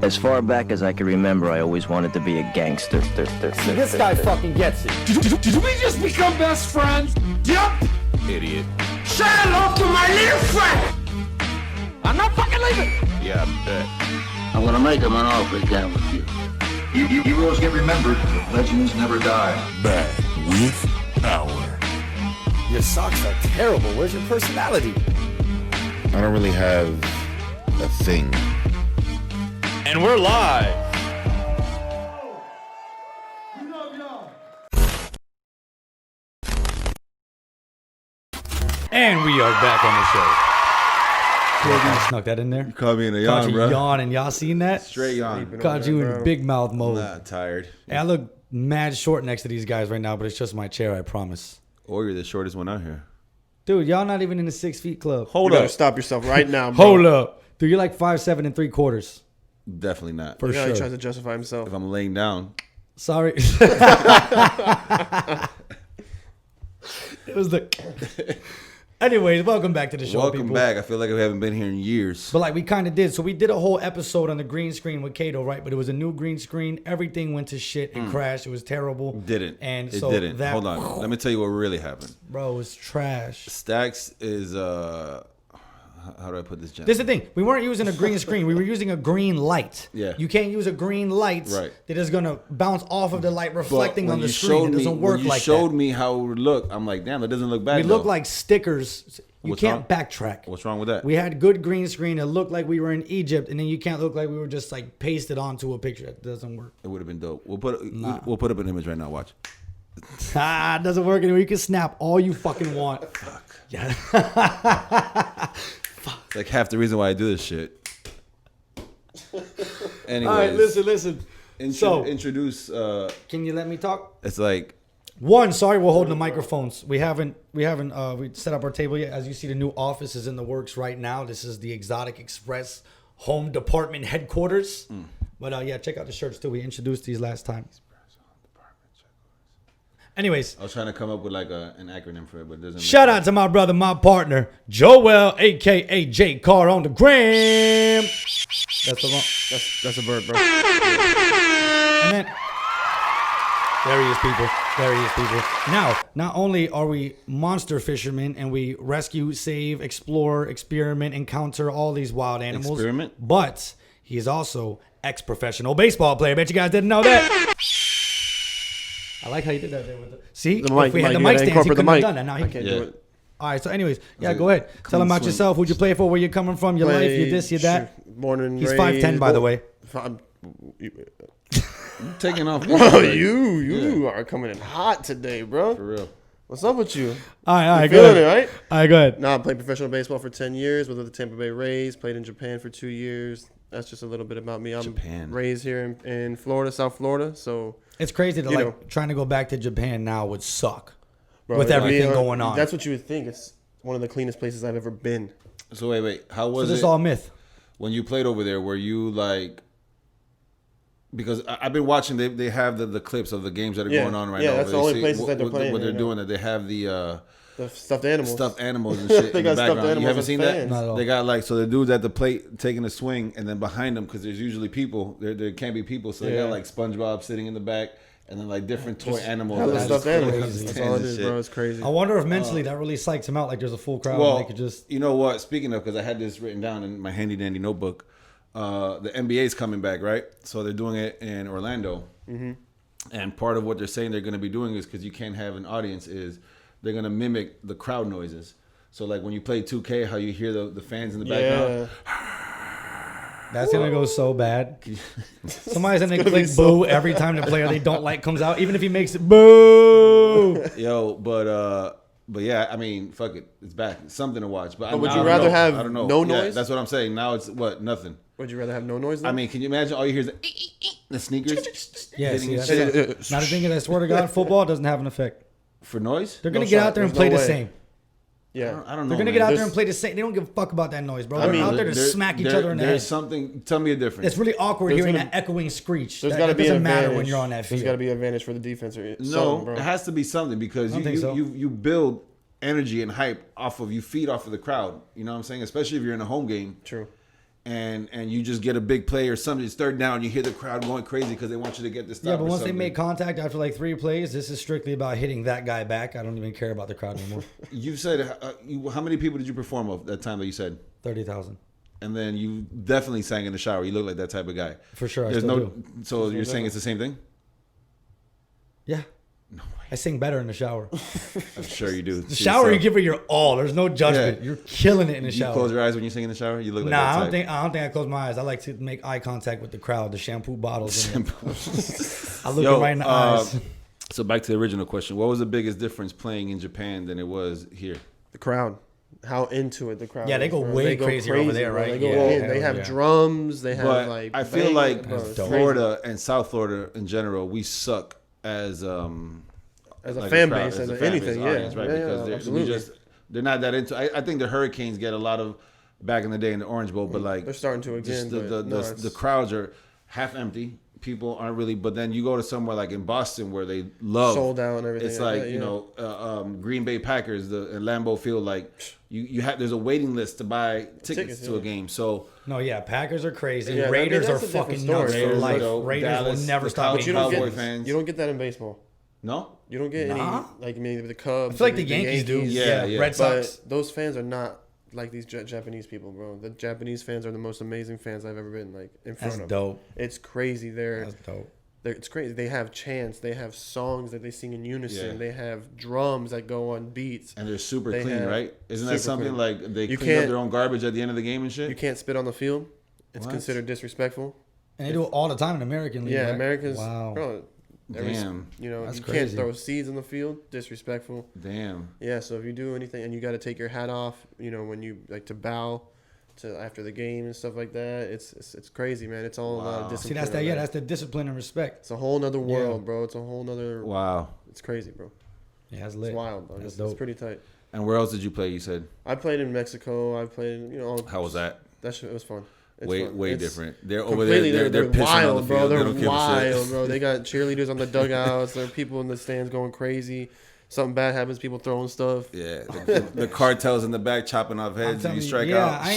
As far back as I can remember, I always wanted to be a gangster. This guy fucking gets it. Did we just become best friends? Yup! Idiot. Say hello to my little friend! I'm not fucking leaving! Yeah, I bet. I'm gonna make him an offer again with you. Heroes get remembered, but legends never die. Back with power. Your socks are terrible. Where's your personality? I don't really have a thing. And we're live. And we are back on the show. I snuck that in there. You caught me in a Caught yawn, you bro. yawning. Y'all seen that? Straight yawn. Caught you in big mouth mode. Nah, tired. Hey, I look mad short next to these guys right now, but it's just my chair, I promise. Or you're the shortest one out here. Dude, y'all not even in the 6 feet club. Hold You up. better stop yourself right now, bro. Hold up. Dude, you're like 5'7" and 3/4. Definitely not. For Look how he sure. tries to justify himself. If I'm laying down. Sorry. It was the... Anyways, welcome back to the show, Welcome people. back. I feel like we haven't been here in years. But like we kind of did. So we did a whole episode on the green screen with Kato, right? But it was a new green screen. Everything went to shit and crashed. It was terrible. Didn't. And it so didn't. that, Hold on. Let me tell you what really happened. bro, it was trash. Stacks is how do I put this, This is the thing. We weren't using a green screen. We were using a green light. Yeah. You can't use a green light Right. that is gonna bounce off of the light But reflecting when on the you screen. showed It me- doesn't work when you like showed that. me how it would look, I'm like, damn, that doesn't look bad. We look though. like stickers. You What's can't wrong? backtrack. What's wrong with that? We had good green screen. It looked like we were in Egypt, and then you can't look like we were just like pasted onto a picture. It doesn't work. It would have been dope. We'll put up an image right now. Watch. It doesn't work anymore. You can snap all you fucking want. Fuck. Yeah. It's like half the reason why I do this shit. Anyways, All right, listen. So- introduce. Can you let me talk? It's like One, sorry, we're holding the microphones. We haven't we set up our table yet. As you see, the new office is in the works right now. This is the Exotic Express Home Department headquarters. But yeah, check out the shirts too. We introduced these last time. Anyways, I was trying to come up with like an acronym for it, but it doesn't. shout out to my brother, my partner, Joel, aka J Car on the gram. That's the one. That's a bird, bro. And then there he is, people. There he is, people. Now, not only are we monster fishermen and we rescue, save, explore, experiment, encounter all these wild animals, Experiment? but he is also ex-professional baseball player. Bet you guys didn't know that. I like how you did that there with the. See, The mic, if we had the you mic gotta stands, he incorporate the couldn't have mic. done that. Now I he can't Yeah. do it. All right. So, anyways, yeah, it go ahead. Tell him about swing? yourself. Who'd you play for? Where you coming from? Your life. You this. You that. Born and He's raised. 5'10", by the way. I'm- I'm taking off. Oh, you are coming in hot today, bro. For real. What's up with you? All right. You Go feeling it, ahead. right? All right. Go ahead. No, I played professional baseball for 10 years. Was with the Tampa Bay Rays. Played in Japan for 2 years. That's just a little bit about me. I'm Japan. raised here in Florida, South Florida. So, It's crazy that You like know. trying to go back to Japan now would suck bro, with I everything mean, going on. That's what you would think. It's one of the cleanest places I've ever been. So wait. How so was this it is all myth. when you played over there? Were you like? Because I've been watching. They have the clips of the games that are Yeah. going on right Yeah, now. that's where the you only places that they're what playing they're right now. doing. That they have the The stuffed animals. stuffed animals and shit They in the got stuffed background. You animals haven't as seen that? fans. Not at all. They got like so the dudes at the plate taking a swing, and then behind them because there's usually people. There can't be people, so they Yeah. got like SpongeBob sitting in the back, and then like different toy animals. Hella that That's stuffed just animals. crazy. That's stands all it and is, shit. bro. It's crazy. I wonder if mentally that really psychs him out. Like there's a full crowd Well, and they could just. you know what? Speaking of, because I had this written down in my handy dandy notebook, the NBA is coming back, right? So they're doing it in Orlando, and part of what they're saying they're going to be doing is because you can't have an audience is they're going to mimic the crowd noises. So like when you play 2K, how you hear the fans in the background. That's gonna go so bad. Somebody's gonna click boo every time the player they don't like comes out, even if he makes it boo. Yo, but yeah, I mean, fuck it, it's back. It's something to watch. But would I you don't rather know. have I don't know. no Yeah, noise? that's what I'm saying. Now it's what nothing. Would you rather have no noise? Though? I mean, can you imagine all you hear is the sneakers Yeah, hitting see, and that's shit not a thing. I swear to God, football doesn't have an effect. for noise? They're gonna No get shot. out there and There's play no the way. same. yeah. I don't know. They're gonna man. get out there There's- and play the same. They don't give a fuck about that noise, bro. I They're mean, out there to there- smack each there- other in the There's head. something. Tell me a difference. It's really awkward There's hearing gonna- that echoing screech. There's That, got to that be an doesn't matter advantage. when you're on that There's field. got to be an advantage for the defense or No, something, bro. it has to be something because I don't you think so. you build energy and hype off of you feed off of the crowd. You know what I'm saying? Especially if you're in a home game. True. and you just get a big play or something, it's third down, you hear the crowd going crazy because they want you to get this stop. Yeah, but or once they something. make contact after like 3 plays, this is strictly about hitting that guy back. I don't even care about the crowd anymore. You said, how many people did you perform of that time that you said? 30,000. And then you definitely sang in the shower. You look like that type of guy. For sure, There's still no. do. So you're saying it's the same thing? Yeah. No I sing better in the shower. I'm sure you do. The shower, you give it your all. There's no judgment. Yeah. You're killing it in the You shower. close your eyes when you sing in the shower. You look like Nah, that I type. don't think I close my eyes. I like to make eye contact with the crowd, the shampoo bottles. I look Yo, them right in the eyes. So back to the original question: what was the biggest difference playing in Japan than it was here? The crowd. How into it the crowd. Yeah, they is, go bro. way They go crazier over there, bro. right? They go Yeah, in. hell They have yeah. drums. They have But like. I feel bang- like bro, it's Florida and South Florida in general, we suck as a like fan crowd, base, as a anything, fan base, yeah. audience, right? Yeah, Because absolutely. they're not that into. I think the Hurricanes get a lot of back in the day in the Orange Bowl, but like They're starting to just again. the crowds are half empty. People aren't really, but then you go to somewhere like in Boston where they love Sold out and everything It's like like that, you know, Green Bay Packers, the Lambeau Field. Like you have, there's a waiting list to buy tickets to a game. So No, yeah, Packers are crazy. Yeah, I mean, Raiders that's are a different fucking story. nuts for Raiders, life. though, Raiders Dallas, will never the stop being you don't Cowboy get fans. you don't get that in baseball. no, You don't get Nah. any like maybe the Cubs. I feel like or the Yankees do. Yeah, yeah. Red But Sox. those fans are not like these Japanese people, bro. The Japanese fans are the most amazing fans I've ever been like in front That's of. dope. It's crazy. That's dope. It's crazy. They have chants. They have songs that they sing in unison. Yeah. They have drums that go on beats. and they're super They clean, have right? Isn't that super something clean. like they You clean up can't- their own garbage at the end of the game and shit? You can't spit on the field. It's What? considered disrespectful. And they do it all the time in American League. Yeah, right? Americans. Wow. Bro, Damn. You know, That's you crazy. can't throw seeds in the field. Disrespectful. Damn. Yeah, so if you do anything and you got to take your hat off, you know, when you like to bow to after the game and stuff like that, it's crazy, man. It's all Wow. discipline. See, that's that. over Yeah, there. that's the discipline and respect. It's a whole nother world, Yeah. bro. It's a whole nother. Wow. It's crazy, bro. Yeah, that's It's lit. wild, bro. That's It's dope. pretty tight. And where else did you play? You said. I played in Mexico. I played, in, you know, all, How was that? that shit. It was fun. It's Way fun. way It's different. They're over there. completely- They're pissing wild, on the bro. field. They They're don't give a wild, shit. bro. They got cheerleaders on the dugouts. There are people in the stands going crazy. Something bad happens, people throwing stuff. Yeah, the cartels in the back chopping off I'm heads. And telling you you, strike yeah, out. I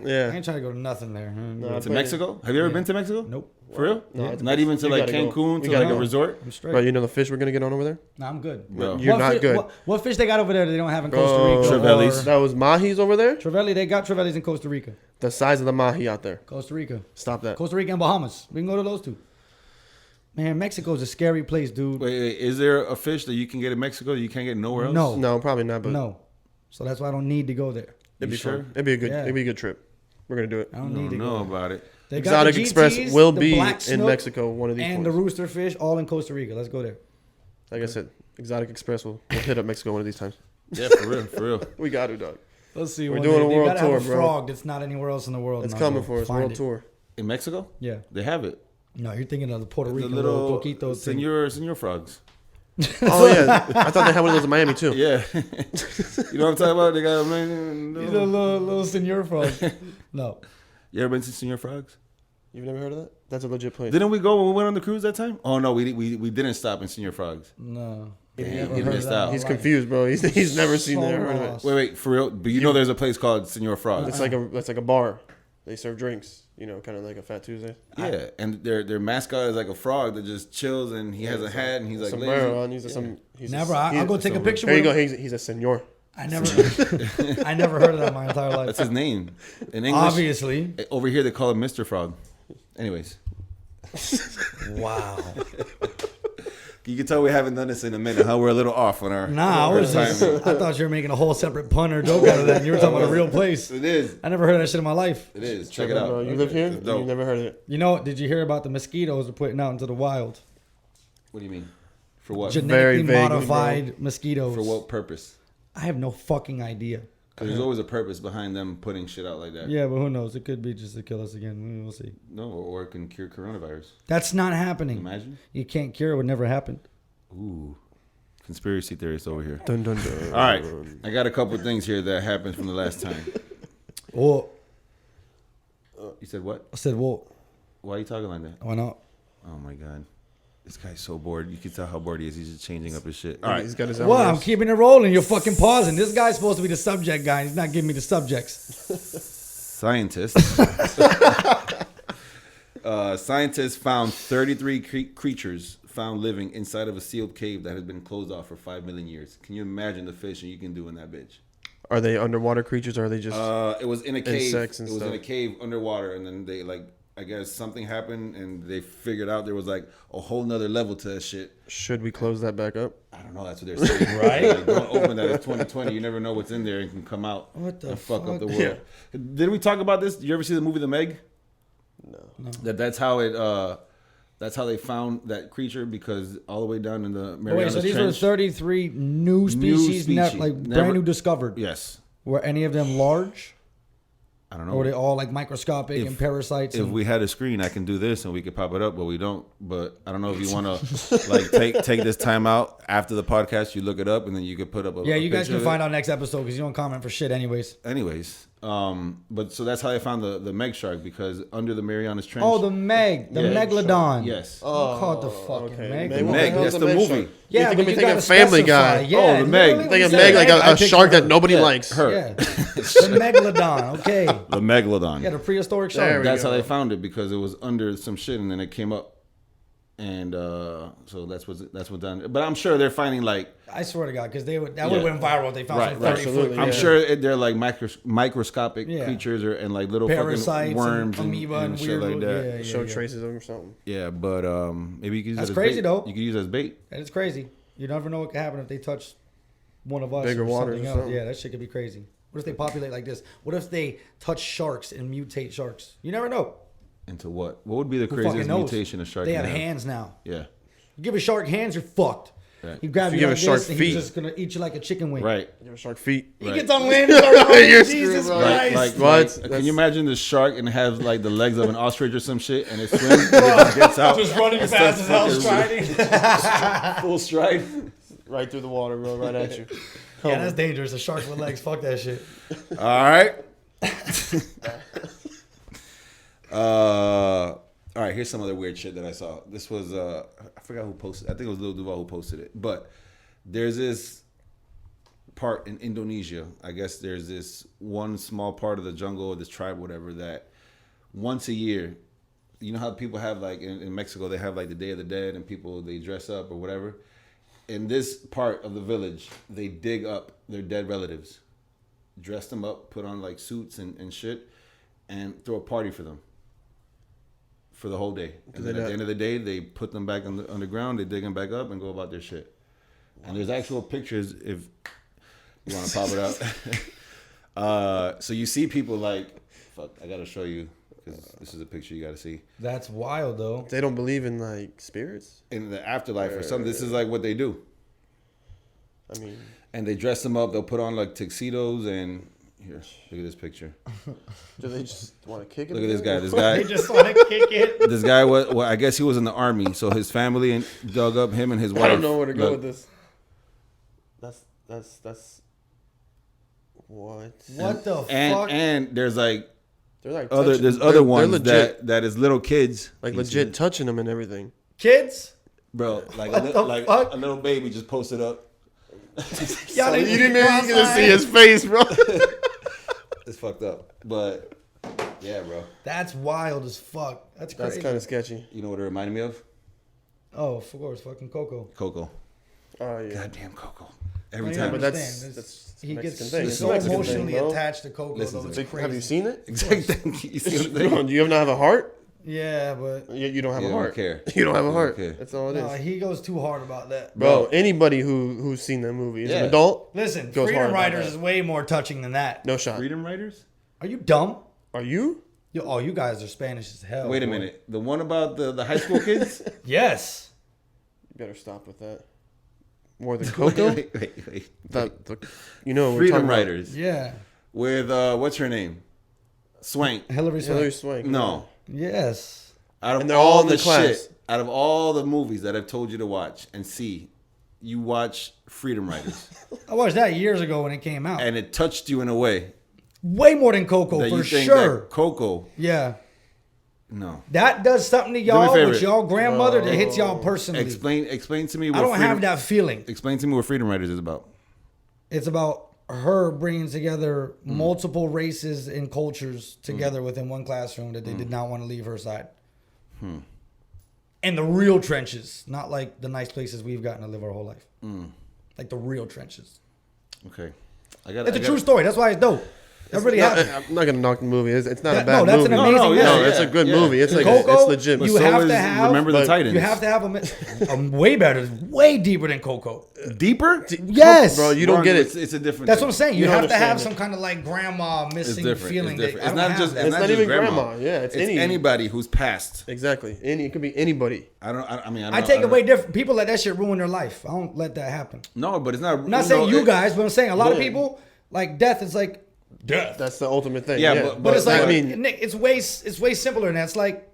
Yeah. ain't trying to go to nothing there. No, To Mexico? Have you ever been to Mexico? Nope. For real? No, it's- Not even to you like gotta go. Cancun, You to gotta like a go. resort? I'm straight. Bro, you know the fish we're gonna get on over there? Nah, I'm good. Bro. You're not good. What fish they got over there that they don't have in Bro, Costa Rica? Trevellis. That was mahis over there. Trevally, they got Trevellis in Costa Rica. The size of the mahi out there. Costa Rica. Stop that. Costa Rica and Bahamas. We can go to those two. Man, Mexico's a scary place, dude. Wait, is there a fish that you can get in Mexico that you can't get nowhere else? No. No, probably not. But No. So that's why I don't need to go there. it'd be You sure? fun. It'd be a good. Yeah. It'd be a good trip. We're gonna do it. I don't I need to don't know go. about it. They got the Exotic Express GTs, will the be black in snook, Mexico one of these and points. the rooster fish all in Costa Rica. Let's go there. Like I said, Exotic Express will hit up Mexico one of these times. Yeah, for real, for real. We got to, dog. Let's see. We're one doing day. a They world gotta have tour, a bro. frog that's not anywhere else in the world. It's and I'll coming go for us. find World it. tour. In Mexico? Yeah. They have it. No, you're thinking of the Puerto The Rican little coquito thing. senor frogs. Oh yeah, I thought they had one of those in Miami too. Yeah. You know what I'm talking about? They got He's a little senor frog. No. You ever been to Senor Frogs? You've never heard of that? That's a legit place. Didn't we go when we went on the cruise that time? Oh no, we didn't stop in Senor Frogs. No. Damn, Never you heard of missed that in out. my He's life. confused, bro. He's never seen So that. Heard of it. lost. Wait, for real? But you know there's a place called Senor Frogs. It's like a bar. They serve drinks. You know, kind of like a Fat Tuesday. Yeah, and their mascot is like a frog that just chills and he has a hat and he's like sombrero lazy. on. He's a some. He's Never. A, I'll go take a picture There you with go. him. He's a senor. I never heard of that my entire life. That's his name. In English, Obviously. over here they call him Mr. Frog. Anyways, Wow. you can tell we haven't done this in a minute. How we're a little off on our Nah, I our was just, timing. I thought you were making a whole separate pun or joke out of that. And you were talking about a real place. It is. I never heard of that shit in my life. It is. Check it out. Bro, you live here? It's dope. You never heard of it? You know, did you hear about the mosquitoes they're putting out into the wild? What do you mean? For what? Genetically vaguely, modified mosquitoes. For what purpose? I have no fucking idea. Because there's always a purpose behind them putting shit out like that. Yeah, but who knows? It could be just to kill us again. We'll see. No, or it can cure coronavirus. That's not happening. Imagine. You can't cure it. Would never happen. Ooh. Conspiracy theorists over here. Dun dun dun. All right. I got a couple things here that happened from the last time. Well, You said what? I said, well, Why are you talking like that? why not? Oh my God. This guy's so bored. You can tell how bored he is. He's just changing up his shit. All right. He's got his Well, I'm hours. keeping it rolling. You're fucking pausing. This guy's supposed to be the subject guy. He's not giving me the subjects. scientists. Scientists found 33 creatures found living inside of a sealed cave that had been closed off for 5 million years. Can you imagine the fishing you can do in that bitch? Are they underwater creatures or are they just It was in a cave. insects and it was stuff? in a cave underwater, and then they I guess something happened, and they figured out there was like a whole nother level to that shit. Should we close that back up? I don't know. That's what they're saying. Right? Like, don't open that. It's 2020. You never know what's in there and can come out What the and fuck up the fuck? world. Did we talk about this? Did you ever see the movie The Meg? No. That's how it. That's how they found that creature, because all the way down in the Wait, Marianas so these Trench. were 33 new species, species. brand Never- new discovered. Yes. Were any of them large? I don't Or know. were they all like microscopic and parasites? If and... we had a screen, I can do this and we could pop it up, but we don't. But I don't know if you want to like take this time out after the podcast. You look it up and then you could put up a Yeah, you guys can picture of find it. out next episode because you don't comment for shit anyways. Anyways, but so that's how they found the Meg shark, because under the Marianas Trench. Oh, the Meg, the Yeah. Megalodon. Yes. Oh, called the fucking okay. Meg. Meg, The what Meg. hell's That's a the Meg movie. shark? Yeah, You but think you I'm gotta thinking Family specify. Guy. Yeah, Oh, the Meg. literally Think when of you Meg said like I a picture shark that her. nobody Yeah, likes. her. Yeah, the Megalodon. Okay, The Megalodon. yeah, the prehistoric There shark. we That's go. how they found it, because it was under some shit and then it came up, and so that's what's done. But I'm sure they're finding like, I swear to God, because that would have went viral if they found Right, some right. 30 Absolutely, foot. I'm yeah. sure they're like microscopic Yeah. creatures and like little Parasites fucking worms and amoeba and shit weird like little- that. yeah. Show traces of them or something. Yeah, but maybe you could use That's that as crazy, bait. though. You could use it as bait. And it's crazy. You never know what could happen if they touch one of us Bigger or waters something or else. something. Yeah, that shit could be crazy. What if they populate like this? What if they touch sharks and mutate sharks? You never know. Into what? What would be the Who fucking craziest knows? mutation a shark They can have hands now. Yeah. You give a shark hands, you're fucked. Right. He grabs If you you like give a shark this, and he's feet- just gonna eat you like a chicken wing. Right. Give a shark feet. He Right. gets on land and starts running. You're Jesus screwed, Christ. bro. Like, What? can you imagine the shark and have like the legs of an ostrich or some shit, and it swims and it just gets out, Just running and fast starts as hell, fucking striding. full stride. Right through the water, bro. Right at you. Yeah, that's dangerous. A shark with legs. Fuck that shit. All right. All right, here's some other weird shit that I saw. This was I forgot who posted. I think it was Lil Duval who posted it. But there's this part in Indonesia. I guess there's this one small part of the jungle or this tribe, whatever, that once a year, you know how people have like in Mexico, they have like the Day of the Dead and people, they dress up or whatever. In this part of the village, they dig up their dead relatives, dress them up, put on like suits and shit, and throw a party for them for the whole day. And then at the end of the day, they put them back on the underground, they dig them back up and go about their shit. And there's actual pictures if you want to pop it up. So you see people like, fuck, I got to show you because this is a picture you got to see. That's wild, though. They don't believe in like spirits. In the afterlife or something, this is like what they do. I mean, And they dress them up, they'll put on like tuxedos and here, look at this picture. do they just want to kick it? Look at this guy. This They guy, just want to kick it. this guy was. Well, I guess he was in the army, so his family and dug up him and his wife. I don't know where to go Look, with this. That's what? What the fuck? And there's like They're like there's touching- other they're ones legit, that is little kids, like You see legit it? touching them and everything. Kids? bro. Like What the like fuck? a little baby just posted up. Y'all You need to didn't go even get to outside. see his face, bro. It's fucked up, but yeah, bro. That's wild as fuck. That's crazy. That's kind of sketchy. You know what it reminded me of? Oh, of course, fucking Coco. Coco. Oh yeah. Goddamn Coco. Every I time. but that's- understand. that's he Mexican gets thing. he's It's so a Mexican emotionally thing, bro. attached to Coco. Listen though, to it's me. crazy. Have you seen it? Exactly. You see what I'm saying? Do you not have a heart? Yeah, but You don't have You a don't heart. care. You don't have a You don't heart. care. That's all it is. no, he goes too hard about that. Bro, anybody who's seen that movie is Yeah. an adult. Listen, Goes hard Freedom about Riders that. is way more touching than that. No shot. Freedom Riders? Are you dumb? Are you? Oh, you guys are Spanish as hell. Wait a boy. minute. The one about the high school kids? Yes. You better stop with that. More than Coco? wait. You know, we're Freedom talking about Riders. Yeah. With what's her name? Swank. Hillary Swank. Hillary Swank. No. Yes. Out of And they're all all in the the class. shit, out of all the movies that I've told you to watch and see, you watch Freedom Riders, I watched that years ago when it came out. and it touched you in a way Way more than Coco, that for you think sure. that Coco. Yeah. No. That does something to me a y'all favor. with y'all grandmother that hits y'all personally. Explain to me. I What don't Freedom, have that feeling. Explain to me what Freedom Riders is about. It's about her bringing together multiple races and cultures together within one classroom that they did not want to leave her side. And the real trenches, not like the nice places we've gotten to live our whole life. Like the real trenches. Okay. It's a true story. That's why it's dope. That really happened. I'm not gonna knock the movie. It's not a That- bad no, that's movie. an amazing No, movie. No, yeah, it's a good yeah. movie. It's like Coco, it's legit. you So have is to have Remember the Titans. You have to have a way better, way deeper than Coco. Deeper? Yes, Bro, you don't get it. It's a different. That's thing. what I'm saying. You You have don't to have understand some kind of like grandma missing different. feeling. It's different. That I don't have that. It's not just even grandma. Yeah, it's any- anybody who's passed. Exactly. It could be anybody. I take it way different. People let that shit ruin their life. I don't let that happen. No, but it's not. I'm not saying you guys, but I'm saying a lot of Yeah. people like death is like death. That's the ultimate thing. Yeah, Yeah, But it's like, I mean, Nick, it's way simpler than that. It's like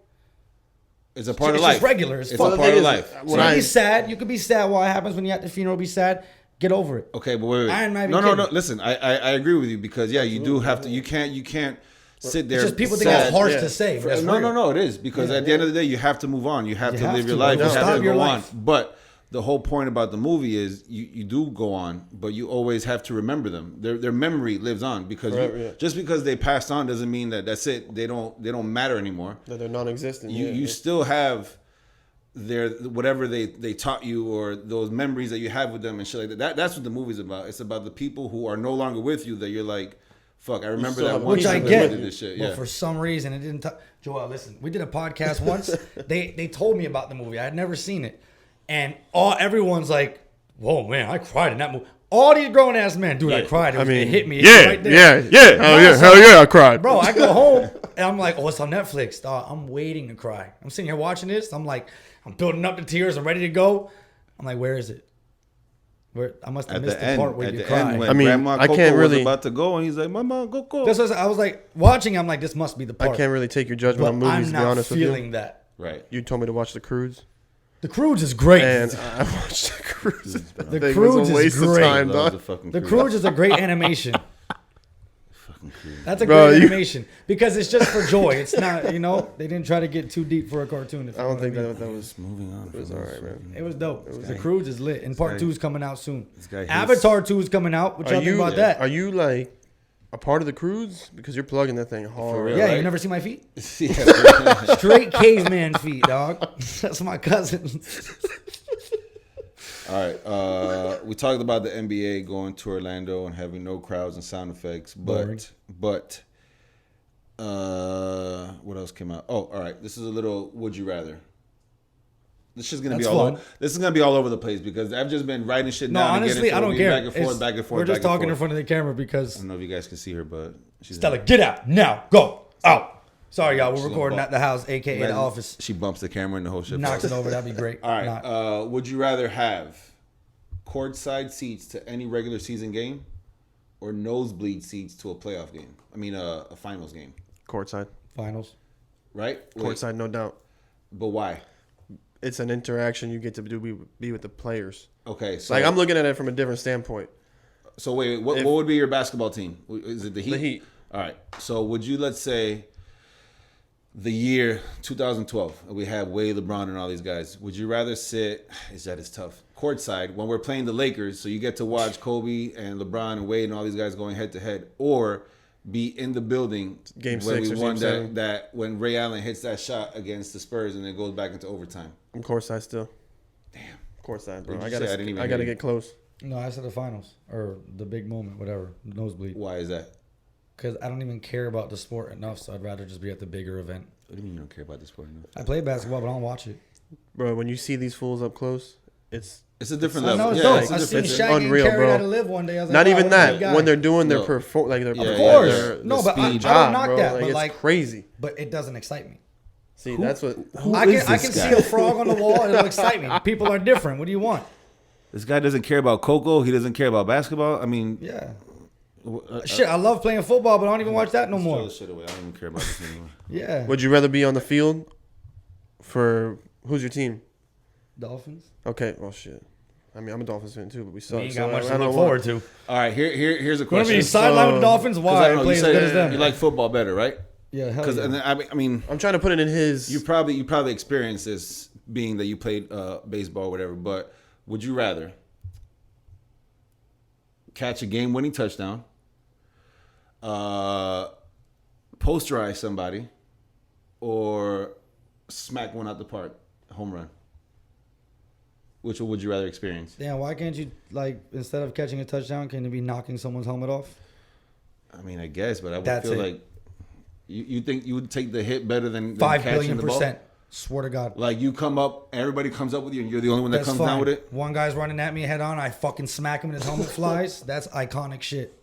It's a part it's of life. just regular. It's It's fun. a The part thing of is, life. when You can I- be sad. You could be sad while it happens when you're at the funeral. Be sad. Get over it. Okay, but wait. I am not even No. kidding. Listen, I agree with you because you do have to. You can't sit there. It's just people think sad. it's harsh Yeah. to say. But that's No, real. it is because at the end of the day, you have to move on. You have to have live your to. life. Don't You have stop to your go life. on. But the whole point about the movie is you do go on, but you always have to remember them. Their memory lives on because just because they passed on doesn't mean that that's it. They don't matter anymore. that they're non-existent. You still have their whatever they taught you or those memories that you have with them and shit like that. That's what the movie's about. It's about the people who are no longer with you that you're like, fuck, I remember still that have one Which time I that get. we did this shit. But Yeah. for some reason, it didn't. Joel, listen, we did a podcast once. They told me about the movie. I had never seen it, and everyone's like, "Whoa, man, I cried in that movie." All these grown ass men, dude, I cried. It hit me. It hit right there. Hell yeah, I cried. Bro, I go home and I'm like, "Oh, it's on Netflix." Dog, I'm waiting to cry. I'm sitting here watching this. I'm like, I'm building up the tears. I'm ready to go. I'm like, where is it? Where I must have At missed the the end, part where at you the cry. end when I mean, Grandma I Coco can't was really- about to go and he's like, Mama, go. That's what I was like watching. I'm like, this must be the I part. can't really take your judgment but on movies, I'm to be not honest with feeling you. that. Right. You told me to watch The Cruise, The Cruise is great. and I watched The Cruise. The Thing Cruise was a is waste of great. time, Love dog. the fucking The Cruise. Cruise is a great animation. Fucking Cruise. That's a Bro, great you- animation because it's just for joy. It's not, they didn't try to get too deep for a cartoon. if I you don't know think what I mean. that was. Moving on. It was all right, man. It was dope. The Cruise is lit, and part guy- 2 is coming out soon. guy hates- Avatar 2 is coming out. What y'all think about that? Are you like a part of the cruise because you're plugging that thing hard? real? Yeah, right? you never see my feet? Yeah. Straight caveman feet, dog. That's my cousin. All right. We talked about the NBA going to Orlando and having no crowds and sound effects, Boring. but what else came out? Oh, all right. This is a little would you rather. This is gonna That's be all. fun. This is gonna be all over the place because I've just been writing shit No, down. honestly, and I don't getting care. Back and forth, It's- back and forth. We're just back and talking in forth. front of the camera I because don't know if you guys can see her, but she's Stella, get out now. Go out. Sorry, y'all. We're She's recording gonna at the house, aka the Imagine office. She bumps the camera and the whole shit. Knocks falls. it over. That'd be great. All right. Not. Would you rather have courtside seats to any regular season game, or nosebleed seats to a playoff game? I mean, a finals game, Courtside. Finals. right? Wait, Courtside, no doubt. but why? It's an interaction you get to be with the players. Okay, so Like I'm looking at it from a different standpoint. So wait, what would be your basketball team? Is it the Heat? The Heat. All right. So would you, let's say, the year 2012, we have Wade, LeBron, and all these guys. Would you rather sit? It's tough. Courtside when we're playing the Lakers, so you get to watch Kobe and LeBron and Wade and all these guys going head to head, or be in the building Game when 6 we or won Game 7. that when Ray Allen hits that shot against the Spurs and it goes back into overtime. I'm courtside still. Damn. Courtside, bro. What'd you I say? I gotta didn't even I hear gotta you. get close. No, I said the finals or the big moment, whatever. Nosebleed. Why is that? Because I don't even care about the sport enough, so I'd rather just be at the bigger event. What do you mean you don't care about this sport enough? I play basketball, but I don't watch it. Bro, when you see these fools up close, it's It's a different I level. know it's Yeah, dope. it's a I seen different. Shaq unreal, and Carrie bro. How to Live one day. I was like, not wow, even what a that. good guy. When they're doing their No. like Of course. their No, but I speed. don't knock bro. that. Like, But it's like, crazy. but it doesn't excite me. See, that's what. I can see a frog on the wall and it'll excite me. People are different. What do you want? This guy doesn't care about Coco. He doesn't care about basketball. I mean, Yeah. Shit, I love playing football, but I don't even watch that no throw more. this shit away. I don't even care about this anymore. Yeah. Would you rather be on the field for who's your team? Dolphins? Okay, well shit. I mean, I'm a Dolphins fan too, but we suck. We ain't so got much I to don't look want- forward to. All right, here's a You want to question. be sidelined with the Dolphins? 'Cause Why? I I know play you as good as said them. you like football better, right? Yeah, hell Because yeah. I mean, I'm trying to put it in his. you probably experienced this being that you played baseball or whatever. But would you rather catch a game-winning touchdown, posterize somebody, or smack one out the park, home run? Which one would you rather experience? Damn, why can't you, like, instead of catching a touchdown, can you be knocking someone's helmet off? I mean, I guess, but I would That's feel it. like you think you would take the hit better than 5 catching the ball? billion %. Swear to God. Like you come up, everybody comes up with you, and you're the only one that That's comes fine. down with it. One guy's running at me head on, I fucking smack him and his helmet flies. That's iconic shit.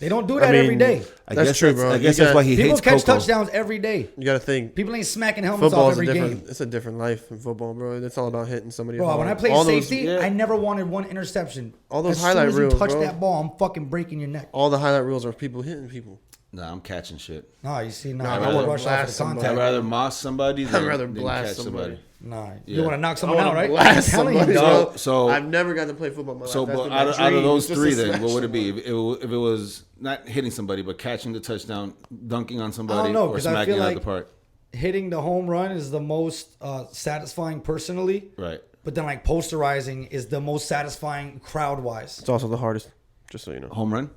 They don't do that I mean, every day. I That's guess true, that's, bro. I You guess that's got- why he People hates catch Coco. touchdowns every day. You got to think. People ain't smacking helmets Football off is a every different. game. It's a different life in football, bro. It's all about hitting somebody. Bro, hard. when I played All those- safety, I never wanted one interception. All those as highlight soon as reels, you touch bro. that ball, I'm fucking breaking your neck. all the highlight reels are people hitting people. Nah, I'm catching shit. Nah, you see, nah, Nah, I I want wanna to rush off of blast the I'd contact. rather moss somebody than, rather than blast catch somebody. Nah, Yeah. you want to knock I someone wanna out, right? blast I'm telling you, somebody, dog. bro. So- I've never got to play football in my life. So, That's but been my out of dream, those just three, to then smash what would it be? somebody. If it was not hitting somebody, but catching the touchdown, dunking on somebody, I don't know, or 'cause I smacking feel it out like- the park? Hitting the home run is the most satisfying personally, Right. but then like posterizing is the most satisfying crowd wise. It's also the hardest, just so you know. Home run?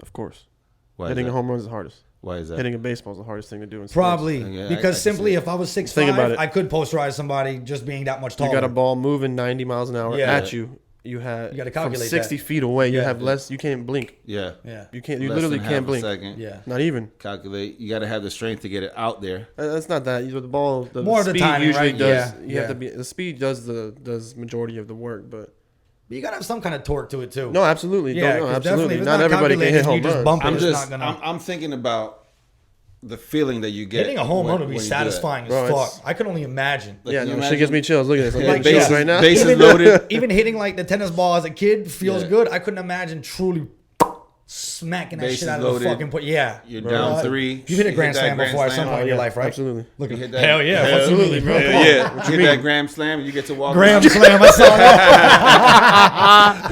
Of course. Why is Hitting that? a home run is the hardest. Why is that? Hitting a baseball is the hardest thing to do in sports. Probably Yeah, I because can simply see it. if I was 6'5", Think about it. I could posterize somebody just being that much taller. You got a ball moving 90 miles an hour Yeah. at you. You have You gotta from calculate 60 that. feet away. You Yeah. have less. You can't blink. Yeah. Yeah. You can't. You Less literally than can't half a blink. second. Yeah. Not even. Calculate. You got to have the strength to get it out there. That's not that. The ball. The More of the speed timing, usually right? does. Yeah. You have to be. The speed does majority of the work, but But you gotta have some kind of torque to it too. no, absolutely. Yeah, No, 'cause absolutely. definitely if it's Not not everybody can hit calculated, home you just runs. bump it. I'm It's just. not gonna- I'm thinking about the feeling that you get. Hitting a home run would be when you do that. satisfying Bro, as it's- fuck. I could only imagine. Like, Yeah, can you no, shit imagine? gives me chills. Look at this. I'm Like, getting chills bases- right now. bases Even, loaded. even hitting like the tennis ball as a kid feels Yeah. good. I couldn't imagine truly smacking that Bases shit out of loaded. the fucking put. Yeah, You're down 3. You hit a grand that slam before at some slam. point in your life, right? Absolutely. Look You at hit that. hell yeah, Hell absolutely, bro. Yeah, yeah. You hit that grand slam, and you get to walk. Graham around. slam. I saw that.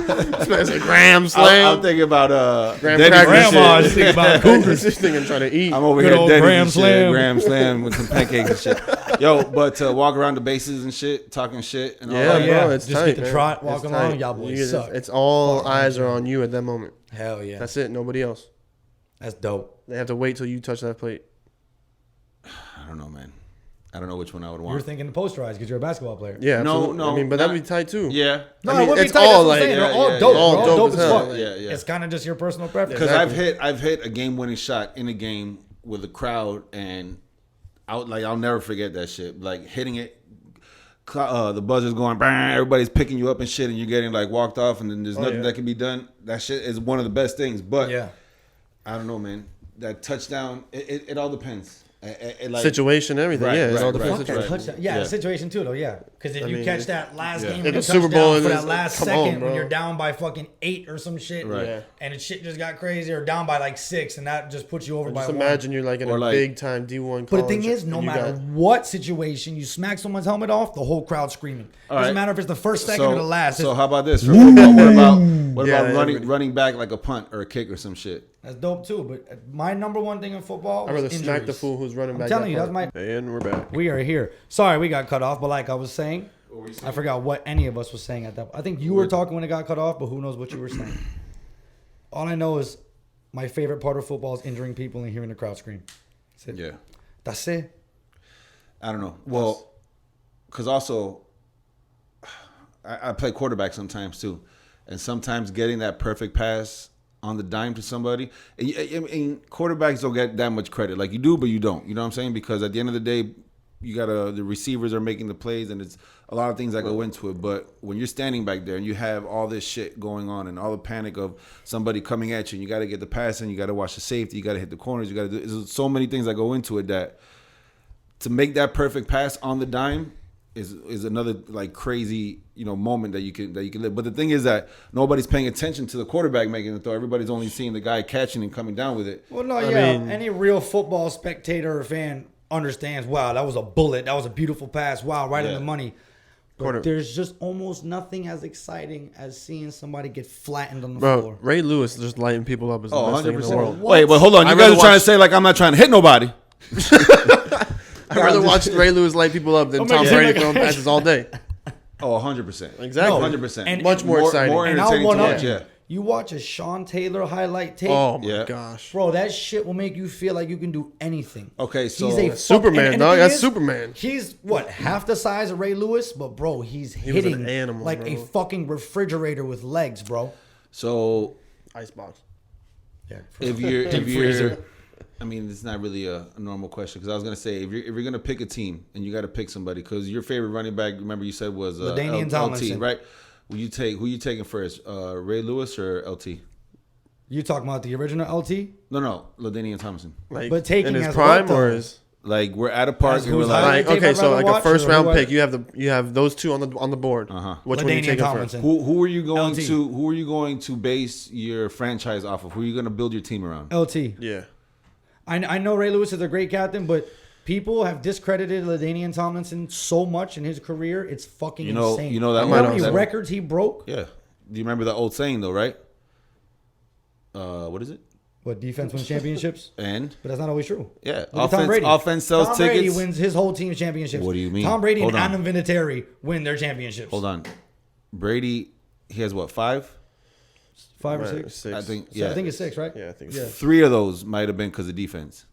It's a gram I'm slam. thinking about Graham Denny's crackers. and Grandma shit. just think about Cougars. This thing I'm trying to eat. I'm over Good here old Denny's Graham and shit. slam. Graham slam with some pancakes and shit. Yo, but to walk around the bases and shit, talking shit and all Yeah, that. yeah. bro, it's Just tight, get the man. trot, It's walk tight. along, y'all boys You- suck. It's all eyes are on you at that moment. Hell yeah, That's it. Nobody else. that's dope. They have to wait till you touch that plate. I don't know, man. I don't know which one I would You were want. thinking posterize because you're a basketball player. Yeah, No, absolutely. no, I mean, but not- that'd be tight too. Yeah. No, I mean, it would be it's tight. That's all what I'm like- saying. They're yeah, all yeah, dope. yeah. They're All all dope dope as as hell. fuck. Yeah, yeah. It's kind of just your personal preference. Because Exactly. I've hit a game-winning shot in a game with a crowd, and I'll never forget that shit. Like hitting it, the buzzer's going, bang, everybody's picking you up and shit, and you're getting like walked off, and then there's nothing yeah. that can be done. That shit is one of the best things. But Yeah. I don't know, man. That touchdown, it all depends. It like, Situation, everything. Right, yeah, it right, all right. depends. Fuck on that situation. touchdown. Yeah, Yeah. the situation too, though. Yeah, because if you mean, catch that last yeah. game In in the the Super Super Bowl, Bowl for it's- that last come second on, bro. when you're down by fucking 8 or some shit, Right. Yeah. and it shit just got crazy, or down by like 6, and that just puts you over by Just 1. imagine you're like in Or a like- big time D1 But the college. thing is, no and you matter got- what situation, you smack someone's helmet off, the whole crowd screaming. All Doesn't right. matter if it's the first second or the last. So It's- how about this? For football, what Yeah, about everybody- running back like a punt or a kick or some shit? That's dope too. But my number one thing in football I'd rather is smack the injuries. fool who's running back. telling that you, that's part. my- And we're back. We are here. Sorry, we got cut off. But like I was saying, I forgot what any of us was saying at that. I think you were talking when it got cut off, but who knows what you were saying. All I know is my favorite part of football is injuring people and hearing the crowd scream. That's it. Yeah. That's it. I don't know. Well, because also I play quarterback sometimes too, and sometimes getting that perfect pass on the dime to somebody, and quarterbacks don't get that much credit. Like you do, but you don't. You know what I'm saying? Because at the end of the day, the receivers are making the plays, and it's a lot of things that go into it. But when you're standing back there and you have all this shit going on and all the panic of somebody coming at you, and you got to get the pass in, you got to watch the safety, you got to hit the corners, you got to do. There's so many things that go into it that to make that perfect pass on the dime is another like crazy moment that you can live. But the thing is that nobody's paying attention to the quarterback making the throw. Everybody's only seeing the guy catching and coming down with it. Well, no, I yeah. mean- Any real football spectator or fan understands. Wow, that was a bullet. That was a beautiful pass. Wow, right in Yeah. the money. But Quarter- there's just almost nothing as exciting as seeing somebody get flattened on the Bro, floor. Ray Lewis just lighting people up is the Oh, best thing in the 100%. world. Wait, but hold on. You I'd guys are rather trying to watch- say like I'm not trying to hit nobody. I'd rather watch Ray Lewis light people up than Tom make it Brady like- throwing passes all day. Oh, 100%. Exactly. 100%. And- Much more exciting. More And I'll entertaining one to up watch, you. yeah. You watch a Sean Taylor highlight tape. Oh my Yeah. gosh. Bro, that shit will make you feel like you can do anything. Okay, so- he's a That's Superman, and dog. the thing That's is, Superman. He's what, half the size of Ray Lewis, but bro, he's was hitting an animal, like bro. a fucking refrigerator with legs, bro. So Icebox. Yeah. if you're, freezer. I mean, it's not really a normal question because I was gonna say if you're gonna pick a team and you got to pick somebody because your favorite running back, remember you said was LaDainian Tomlinson, right? Who you taking first, Ray Lewis or LT? You talking about the original LT? No, LaDainian Tomlinson. Like But taking in his as prime what, though? or his Like we're at a park As and we're who's like, highlight like tape I'd okay, so rather like a watch, first or round who pick. You have those two on the board. Which one are you LaDainian taking Tomlinson. first? who are you going LT. to who are you going to base your franchise off of? Who are you going to build your team around? LT. Yeah. I know Ray Lewis is a great captain, but people have discredited LaDainian Tomlinson so much in his career. It's fucking insane. you know that You know how one- many that- records he broke? Yeah. Do you remember that old saying though, right? What is it? What, defense wins championships? And But that's not always true. yeah, Look at Tom Brady. offense sells Tom tickets. Brady wins his whole team's championships. What do you mean? Tom Brady Hold and on. Adam Vinatieri win their championships. Hold on. Brady, he has what, 5? 5 or Right, 6? six. I think So yeah. I think it's 6, right? Yeah, I think Yeah. so. 3 of those might have been because of defense.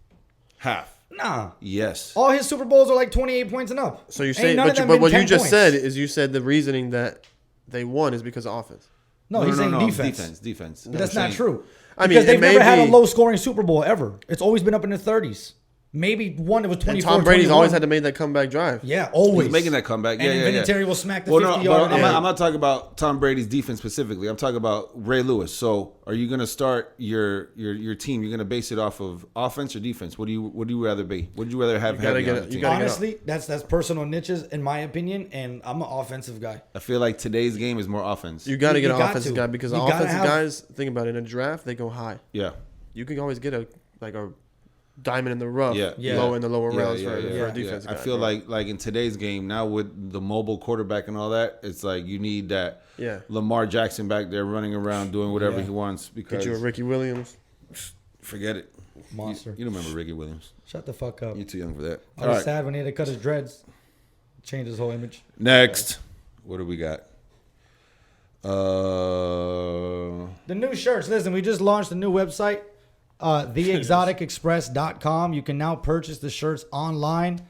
Half. Nah. Yes. All his Super Bowls are like 28 points and up. So you're Ain't saying, none of but them what been you 10 just points. said is you said the reasoning that they won is because of offense. No, he's saying defense. Defense. But that's not true. I mean, Because they've it never may had a be- low scoring Super Bowl ever. It's always been up in the 30s. Maybe one that was 24. And Tom Brady's 21. always had to make that comeback drive. Yeah, always. He's making that comeback. And Yeah, then Vinatieri will smack the well, 50 no, yard. but I'm not talking about Tom Brady's defense specifically. I'm talking about Ray Lewis. So, are you going to start your team? You're going to base it off of offense or defense? What do you rather be? Would you rather have You gotta heavy get on it- the you team? gotta get Honestly, that's personal niches in my opinion, and I'm an offensive guy. I feel like today's game is more offense. You got to You get an got offensive to. guy because You the gotta offensive have- guys, think about it, in a draft, they go high. Yeah. You can always get a diamond in the rough, Yeah. low in the lower Yeah, rounds yeah, for yeah, a defense I guy, feel bro. like in today's game now with the mobile quarterback and all that, it's like you need that Yeah. Lamar Jackson back there running around doing whatever Yeah. he wants because Get you a Ricky Williams. forget it. Monster. You don't remember Ricky Williams. Shut the fuck up. You're too young for that. I was sad when he had to cut his dreads. Change his whole image. Next, what do we got? The new shirts. Listen, we just launched a new website, theexoticexpress.com. You can now purchase the shirts online.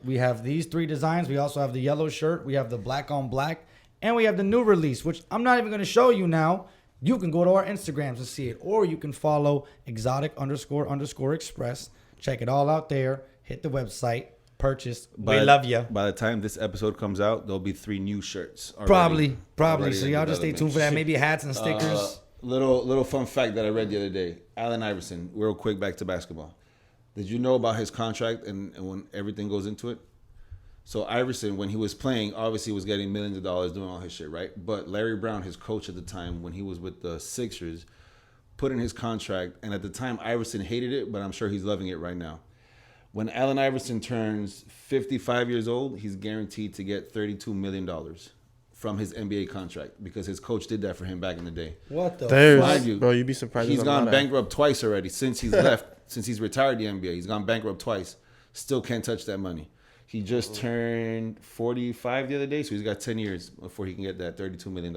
We have these 3 designs. We also have the yellow shirt. We have the black on black. And we have the new release, which I'm not even going to show you now. You can go to our Instagrams and see it. Or you can follow exotic__express. Check it all out there. Hit the website. Purchase. We love you. By the time this episode comes out, there'll be 3 new shirts. Already Probably. So in y'all just stay tuned for that. Maybe hats and stickers. Little fun fact that I read the other day. Allen Iverson, real quick back to basketball. Did you know about his contract and when everything goes into it? So Iverson, when he was playing, obviously was getting millions of dollars doing all his shit, right? But Larry Brown, his coach at the time, when he was with the Sixers, put in his contract, and at the time Iverson hated it, but I'm sure he's loving it right now. When Allen Iverson turns 55 years old, he's guaranteed to get $32 million from his NBA contract because his coach did that for him back in the day. What the There's, fuck? Mind you, bro, you'd be surprised. He's there's a lot gone of- bankrupt twice already since he's left, since he's retired the NBA. He's gone bankrupt twice. Still can't touch that money. He just turned 45 the other day, so he's got 10 years before he can get that $32 million.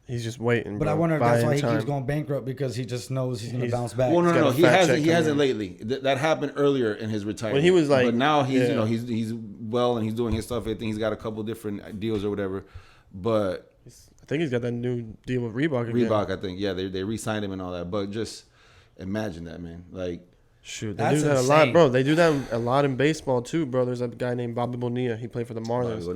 He's just waiting. But bro. I wonder if that's why Buying he keeps time. going bankrupt because he just knows he's going to He's- bounce back. Well, no, got no, a he fat hasn't. check He hasn't coming lately. That happened earlier in his retirement. When he was like- but now he's yeah. he's well and he's doing his stuff. I think he's got a couple different deals or whatever. But I think he's got that new deal with Reebok again. Reebok, I think, yeah, they re-signed him and all that. But just imagine that, man. Like, Shoot, they That's do that a insane. lot, bro. They do that a lot in baseball too, bro. There's a guy named Bobby Bonilla. He played for the Marlins.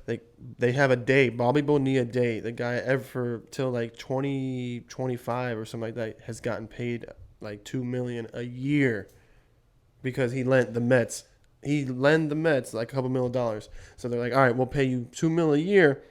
yeah. They have a day, Bobby Bonilla Day. The guy ever till like 2025 or something like that has gotten paid like $2 million a year because he lent the Mets. He lent the Mets like a couple $1 million. So they're like, all right, we'll pay you $2 million a year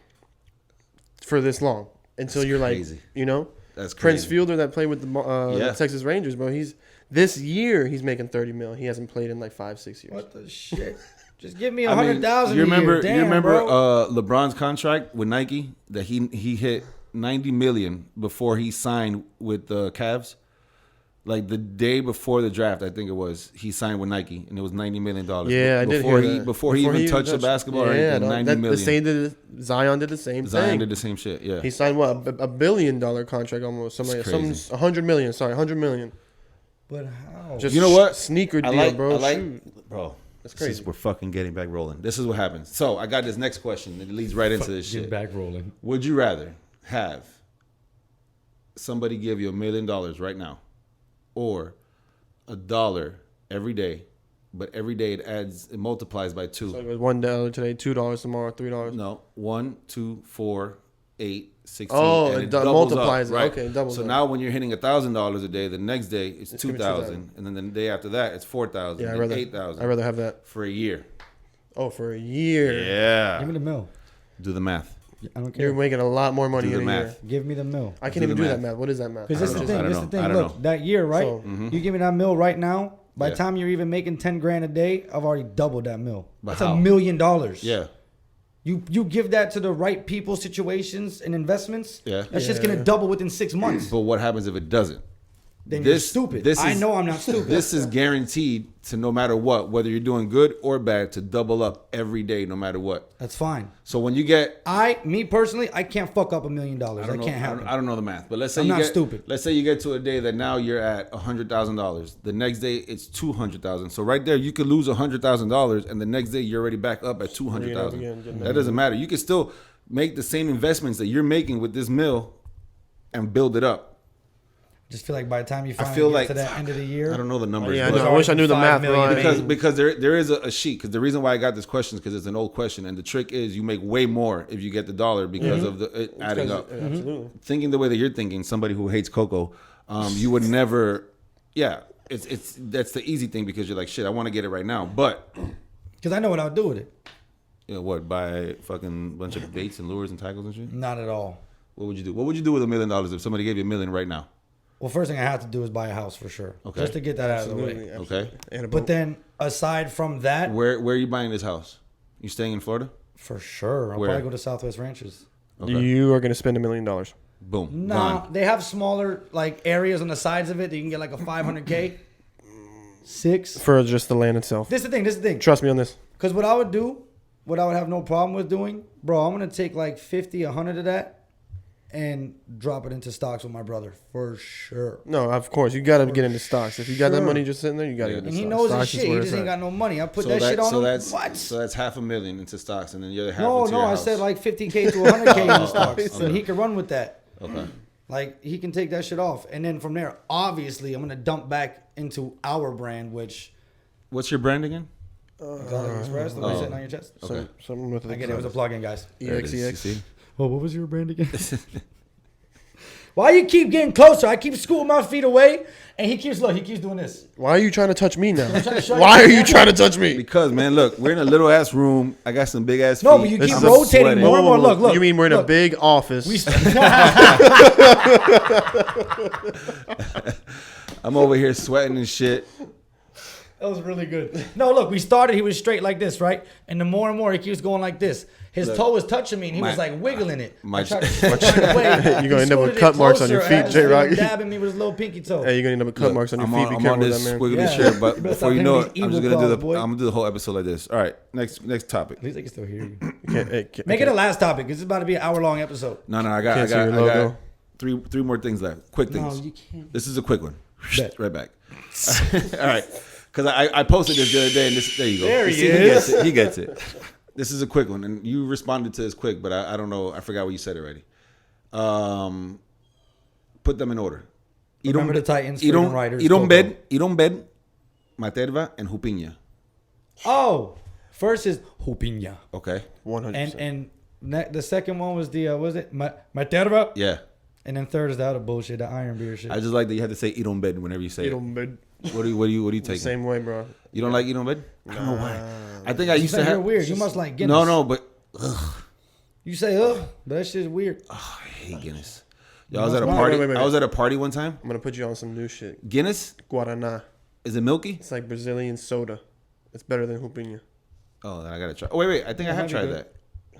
for this long until you're crazy. like, you know, That's Prince crazy. Fielder that played with the Yeah. Texas Rangers, bro. This year he's making $30 million. He hasn't played in like 5-6 years. What the shit? Just give me I mean, 100,000 you remember? a year. Damn, you remember bro. LeBron's contract with Nike that he hit $90 million before he signed with the Cavs. Like the day before the draft, I think it was, he signed with Nike, and it was $90 million. Yeah, I did hear that. Before he even touched the basketball, or anything, $90 million. The same Zion did the same thing. Zion did the same shit. Yeah, he signed what, $1 billion contract almost. Something like crazy. 100 million. Sorry, 100 million. But how? Just you know what? Sneaker deal, bro. Bro. That's crazy. We're fucking getting back rolling. This is what happens. So I got this next question. It leads right into this shit. Get back rolling. Would you rather have somebody give you $1 million right now, or $1 every day, but every day it multiplies by 2? So it was $1 today, $2 tomorrow, $3. No, 1, 2, 4, 8, 16. Oh, and it doubles multiplies up, it. right? Okay, it doubles So up. now when you're hitting $1,000 a day, the next day it's gonna be 2,000, and then the day after that it's 4,000, Yeah, and 8,000. I'd rather have that. For a year. Oh, for a year. Yeah. Give me the mill. Do the math. I don't care. You're making a lot more money Do the in a year. math. Give me the mill. I can't Do even the do that math. math. What is that math? Because this is the I thing. don't This is know. the thing. I don't Look, know. that year, right? So- You give me that mill right now. By the Yeah. time you're even making 10 grand a day, I've already doubled that mill. But That's how? $1 million. Yeah. You give that to the right people, situations, and investments. Yeah. That's just gonna double within 6 months. But what happens if it doesn't? Then you're stupid. I know I'm not stupid. This is guaranteed to, no matter what, whether you're doing good or bad, to double up every day, no matter what. That's fine. So when you get, Me personally, I can't fuck up $1 million. I don't know, can't happen. I don't know the math, but let's say I'm you not get stupid. Let's say you get to a day that now you're at $100,000. The next day it's $200,000. So right there you could lose $100,000, and the next day you're already back up at $200,000. That doesn't matter. You can still make the same investments that you're making with this mill, and build it up. Just feel like by the time you I finally feel get like to that end of the year, I don't know the numbers. Yeah, but I wish I knew the 5 math, million bro. because there is a sheet. Because the reason why I got this question is because it's an old question, and the trick is you make way more if you get the dollar because of it adding up. Absolutely. Thinking the way that you're thinking, somebody who hates cocoa, you would never. Yeah, it's that's the easy thing because you're like, shit, I want to get it right now, but because I know what I'll do with it. you know what? Buy fucking bunch of baits and lures and tackles and shit. Not at all. What would you do? What would you do with $1 million if somebody gave you $1 million right now? Well, first thing I have to do is buy a house for sure. Okay. Just to get that out of the way. Absolutely. Okay. And a But boat. then aside from that, Where are you buying this house? You staying in Florida? for sure, I'll Where? probably go to Southwest Ranches. Okay. You are going to spend $1 million. Boom. No, Gone. they have smaller like areas on the sides of it that you can get like a 500K. 6. For just the land itself. This is the thing. Trust me on this. Because what I would do, what I would have no problem with doing, bro, I'm going to take like 50, 100 of that and drop it into stocks with my brother for sure. No, of course. You got to get into stocks. If you got that Sure. money just sitting there, you got to get into And he stocks. knows his Stocks is shit. He where just it's ain't at. got no money. I put that shit on him. What? So that's $500,000 into stocks, and then the other half No, into your I house. said like 50K to 100K in the stocks. Okay. And he can run with that. Okay. Like, he can take that shit off. And then from there, obviously, I'm going to dump back into our brand, which... What's your brand again? Exotic Express, the one sitting on your chest. Okay. Something with I get it. It was a plug-in, guys. There it is. You EXEX. see? Well, what was your brand again? Why you keep getting closer? I keep scooting my feet away, and he keeps doing this. Why are you trying to touch me now? trying to show you Why are the you camera. trying to touch me? Because man, look, we're in a little ass room. I got some big ass feet. No, but you This keep is rotating sweating. more and more. Look. You mean we're in a look. big office? I'm over here sweating and shit. That was really good. No, look, we started. He was straight like this, right? And the more and more he keeps going like this. His toe was touching me, and he was like wiggling it. my- I tried to turn it away. You're gonna He end up with scooted it cut marks on your closer, and I feet, just feel him J-Rock. dabbing me with his little pinky toe. Hey, you're gonna end up with cut Look, marks on your I'm feet. on, Be I'm careful on with this that, man. squiggly Yeah. shit, but You better before stop you know hitting it, these I'm just evil gonna do claws, the. boy. I'm gonna do the whole episode like this. All right, next topic. At least I can still hear you. Can't- Make it a last topic. This is about to be an hour-long episode. No, I Can't see your got logo. three more things left. Quick No, things. you can't. This is a quick one. Bet. Right back. All right, because I posted this the other day, and there you go. There he See, is. He gets it. This is a quick one, and you responded to this quick, but I don't know. I forgot what you said already. Put them in order. Remember the Titans, freedom riders, Coco. Idon Bed, Materva, and Jupiña. Oh, first is Jupiña. Okay. 100%. And the second one was the was it Materva? Yeah. And then third is the other bullshit, the Iron Beer shit. I just like that you have to say Idon Bed whenever you say You it. don't bid. What are you taking? Same way, bro. You don't like Idon Bed? I don't know why. I think I used to You're have. weird. You must like Guinness. No, but You say ugh, but that shit's weird. I hate Guinness. Yo, I was at a Wait, party. wait. I was at a party one time. I'm gonna put you on some new shit. Guinness, Guaraná. is it milky? It's like Brazilian soda. It's better than Jupiña. Oh, then I gotta try. Oh, wait. I think I have might be tried good.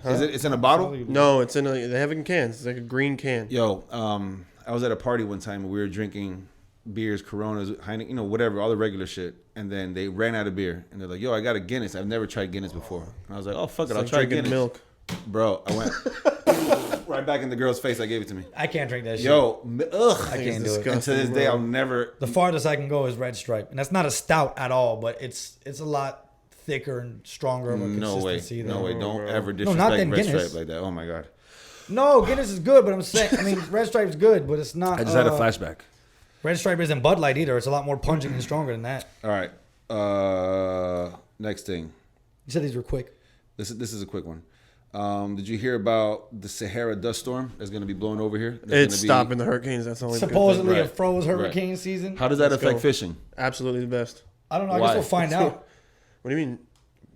that. Is it? It's in a bottle. No, it's in a. They have it in cans. It's like a green can. Yo, I was at a party one time and we were drinking beers, Coronas, Heineken, whatever, all the regular shit. And then they ran out of beer, and they're like, "Yo, I got a Guinness. I've never tried Guinness before." And I was like, "Oh fuck it, I'll try drinking Guinness." milk. Bro, I went right back in the girl's face. I gave it to me. I can't drink that shit. Yo, ugh. I can't do it. And to this day, I'll never. The farthest I can go is Red Stripe, and that's not a stout at all, but it's a lot thicker and stronger of a consistency. No way. Don't ever not disrespect then Red Guinness. Stripe like that. Oh my god. No, Guinness is good, but I'm saying, Red Stripe's good, but it's not. I just had a flashback. Red Stripe isn't Bud Light either. It's a lot more pungent and stronger than that. All right. Next thing. You said these were quick. This is a quick one. Did you hear about the Sahara dust storm that's going to be blowing over here? It's stopping the hurricanes. That's the only good Supposedly thing. it froze hurricane season. How does that affect go. fishing? Absolutely the best. I don't know. I Why? guess we'll find out. What do you mean?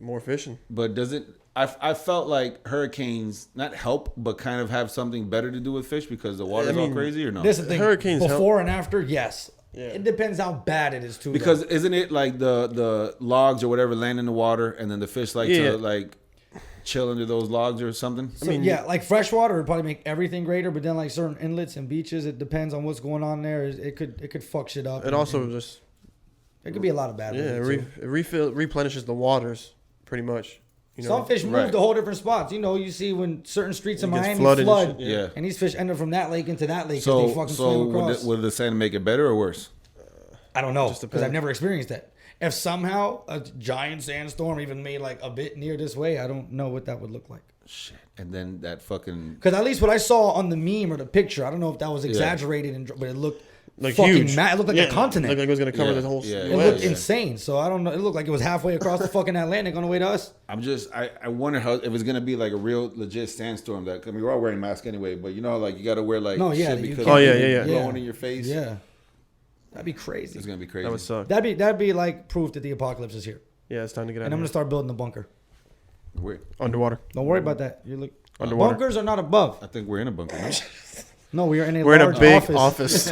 More fishing? But does it? I felt like hurricanes not help, but kind of have something better to do with fish because the water's all crazy, or no? This is the thing. Hurricanes before and after, yes. Yeah. It depends how bad it is too. Because isn't it like the logs or whatever land in the water, and then the fish to like chill under those logs or something? So, like freshwater would probably make everything greater, but then like certain inlets and beaches, it depends on what's going on there. It could fuck shit up. It also just it could be a lot of bad. it replenishes the waters pretty much. Some fish move to whole different spots. You see when certain streets in Miami flooded flood, and and these fish end up from that lake into that lake because they fucking swim across. Would the sand make it better or worse? I don't know because I've never experienced that. If somehow a giant sandstorm even made like a bit near this way, I don't know what that would look like. Shit. And then that fucking... Because at least what I saw on the meme or the picture, I don't know if that was exaggerated, but it looked like fucking huge. It looked like a continent. Looked like it was going to cover the whole... It looked insane. So I don't know. It looked like it was halfway across the fucking Atlantic on the way to us. I wonder how if it's gonna be like a real legit sandstorm. That we're all wearing masks anyway, but you got to wear like shit because blowing in your face. Yeah, that'd be crazy. It's gonna be crazy. That would suck. That'd be like proof that the apocalypse is here. Yeah, it's time to get out. And I'm gonna start building the bunker. Weird. Underwater. Don't worry about that. You look underwater. Bunkers are not above. I think we're in a bunker. No? No, we are in a We're in a large big office.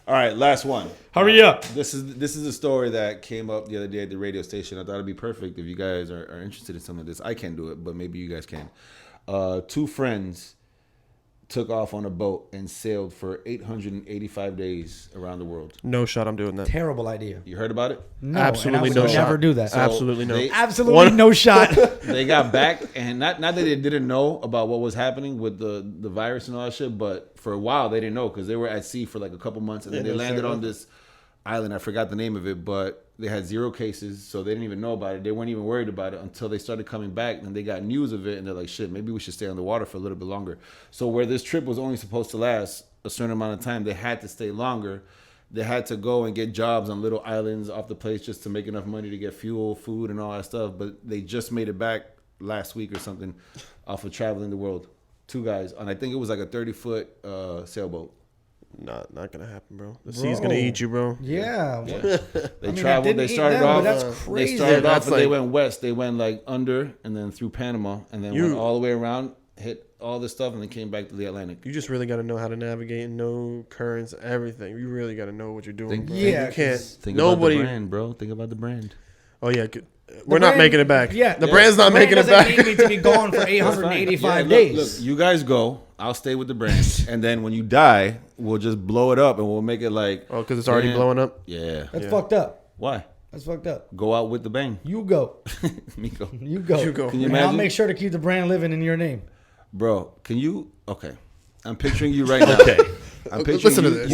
All right, last one. Hurry up. This is a story that came up the other day at the radio station. I thought it'd be perfect if you guys are interested in some of this. I can't do it, but maybe you guys can. Two friends took off on a boat and sailed for 885 days around the world. No shot I'm doing that. Terrible idea. You heard about it? No, Absolutely and I no would shot. never do that. So Absolutely no. Absolutely no shot. They got back, and not that they didn't know about what was happening with the virus and all that shit, but for a while they didn't know because they were at sea for like a couple months, and then they landed on this island. I forgot the name of it, but they had 0 cases, so they didn't even know about it. They weren't even worried about it until they started coming back, and they got news of it, and they're like, shit, maybe we should stay on the water for a little bit longer. So where this trip was only supposed to last a certain amount of time, they had to stay longer. They had to go and get jobs on little islands off the place just to make enough money to get fuel, food, and all that stuff. But they just made it back last week or something off of traveling the world. 2 guys, and I think it was like a 30-foot sailboat. Not gonna happen, bro. The sea's gonna eat you, bro. Yeah. They traveled. They started off. That's crazy. They started off, that's and they like- went west. They went like under, and then through Panama, and then went all the way around, hit all this stuff, and then came back to the Atlantic. You just really got to know how to navigate and know currents, everything. You really got to know what you're doing. Bro. Yeah, you can't. Think Nobody. about the brand, bro. Think about the brand. Oh yeah, we're not making it back. Yeah, the brand's not making it back. Doesn't need me to be gone for 885 Yeah, days. Look, you guys go. I'll stay with the brand, and then when you die, we'll just blow it up, and we'll make it like. Oh, because it's already blowing up. Yeah. That's fucked up. Why? That's fucked up. Go out with the bang. You go. Miko. You go. You go. Can you And I'll imagine? make sure to keep the brand living in your name. Bro, can you? Okay, I'm picturing you right now. Okay. I'm picturing Listen to you, this.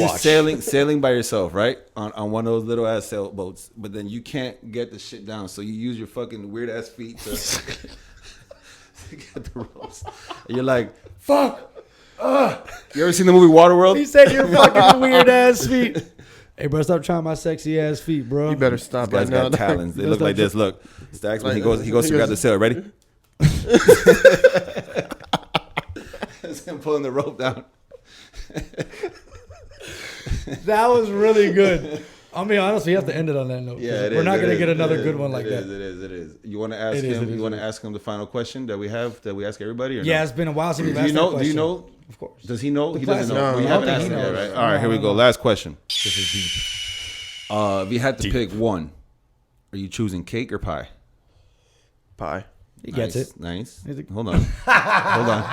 you sailing by yourself, right? On one of those little ass sailboats, but then you can't get the shit down, so you use your fucking weird ass feet to get the ropes. And you're like, fuck. You ever seen the movie Waterworld? He said your fucking weird ass feet. Hey, bro, stop trying my sexy ass feet, bro. You better stop This right guy's now. got talons. They look like this. Look, Stacks when he Like- goes to grab the sail. Ready? It's him pulling the rope down. That was really good. I'll be honest, we have to end it on that note. Yeah, it we're is, not it going to is, get it another is, good one like that. It is. You want to ask It is, him? it is, You want it to is. ask him the final question that we ask everybody? Or Yeah, no? it's been a while since we've Do asked you that know? Do question. you know? Of course. Does he know? The He doesn't know. classic. We No, haven't I don't asked think him he yet, knows. right? All right, No, here we no, go. no. Last question. This is deep. If you had to pick one, are you choosing cake or pie? Pie. He gets Nice, it. Nice. Is it- Hold on. Hold on.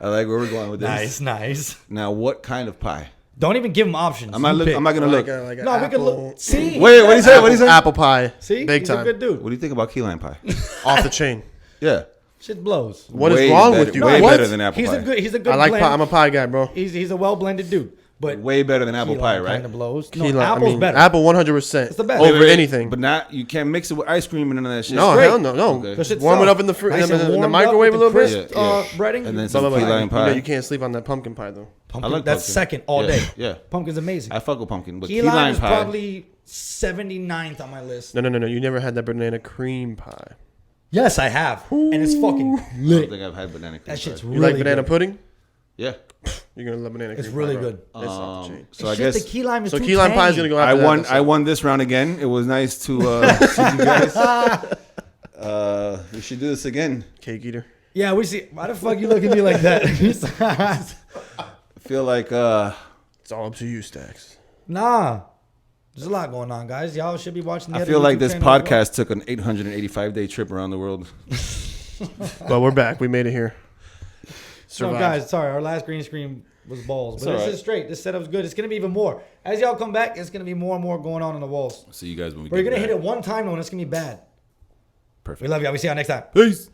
I like where we're going with this. Nice. Now, what kind of pie? Don't even give him options. I'm not gonna look. Like No, we can look. See, Wait, what do you say? What do you say? Apple pie. see, big he's time. a good dude. What do you think about key lime pie? Off the chain. Yeah. Shit blows. What is Way wrong better- with you? Way What? better than apple He's pie. a good. He's a good. I like blend. pie. I'm a pie guy, bro. He's a well blended dude. But Way better than apple key pie, lime right? Kind of blows. Key No, lime- apple's better. Apple 100%. It's the best. Over Wait, anything. But not you can't mix it with ice cream and none of that shit. No, great. hell no, no. Okay. That shit's Warm it soft. up in the Nice and in the warmed microwave a up little with bit. the crisp, breading. And then Blah, some blah, key blah. lime pie. You can't sleep on that pumpkin pie though. Pumpkin, I like that's pumpkin. second all Yeah, day. yeah. Pumpkin's amazing. I fuck with pumpkin, but Key lime is probably 79th on my list. No. You never had that banana cream pie. Yes, I have, and it's fucking I don't lit. think I've had banana cream That shit's pie. really You like banana good. pudding? Yeah. You're gonna love banana cream. It's really pie, bro. good. It's off the chain. So I Shit, guess the key lime is So too key lime pie is tangy. gonna go after I won. that I won this round again. It was nice to see you guys. We should do this again. Cake eater. Yeah, we see. Why the fuck you look at me like that? I feel like It's all up to you, Stacks. Nah, there's a lot going on, guys. Y'all should be watching. The I other feel like YouTube this channel as well. podcast took an 885-day trip around the world. But we're back. We made it here. No, Survived. guys, sorry, our last green screen was balls, but It's this alright. is straight. This setup's good. It's gonna be even more as y'all come back. It's gonna be more and more going on the walls. See you guys when we But you're get gonna back. hit it one time though, and it's gonna be bad. Perfect. We love y'all. We see y'all next time. Peace.